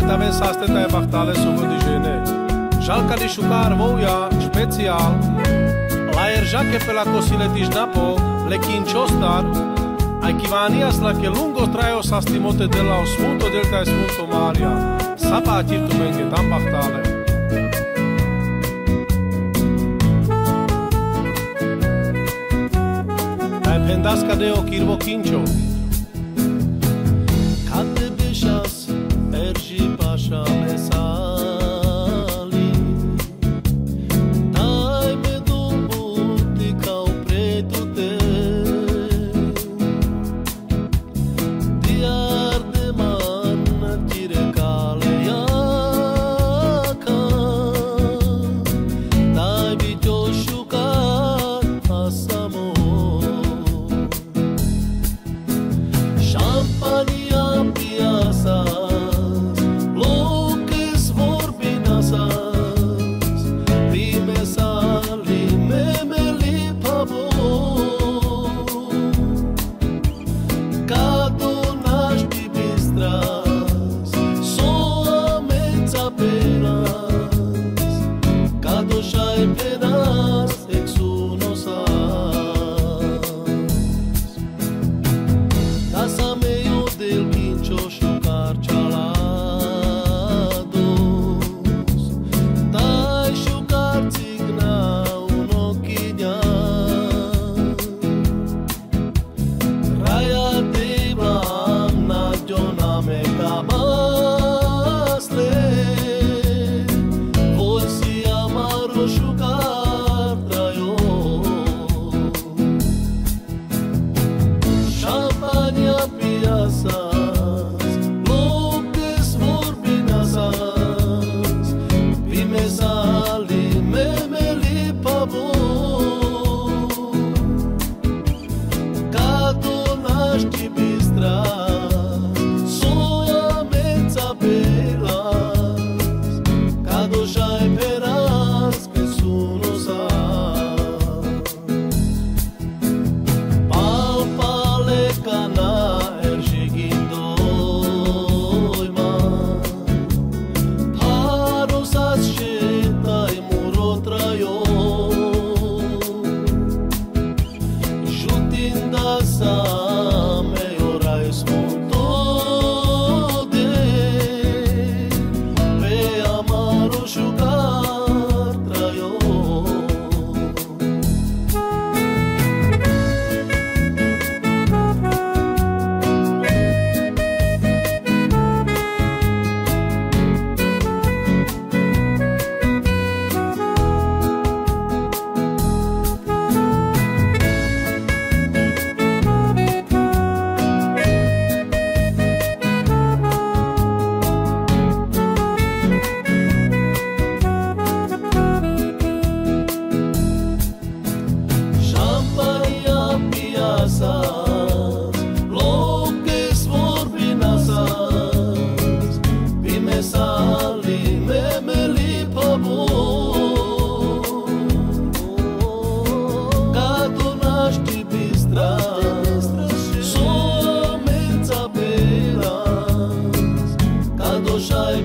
também sastenta e baftale sugo de gene. Jalca de chucar voia special. La erjache pe la cosile di snapo, le kinchostar. Ai kivanias la che lungo traio sa stimote della osmunto delta e spunto Maria. Sapa atirtu menge tam baftale. Ai pendasca de o kirvo kincho. Cante beshas erji pasha mesali. Tai me dumbuti cau preto te. Diar de man tire kaleaka. Tai bityo shukat asamo. Champania piasas, loques vorbinasas, primesali memeli pavo. Cadonas de bistras, soamente apenas, cadoshai penas exunosas. Casa meio del quincho chucar chalados, dai chucar tigna uno quinha. Raya de blam na jona me cabasle, voi si amaro chucar traio. Champania piasas, loques vorbinasas, primesali memeli pavo. Cadonas de bistras, soamente apelas, cadoshai penas pesunosas. Palpale cana ergigindoima, parosas sheta e muro traio. Jutinda sa meora esmontode, pe amaro chucar traio. Champania piasas, loques vorbinasas, primesali memeli pavo. Cadonas de bistras, somente apenas, cadoshai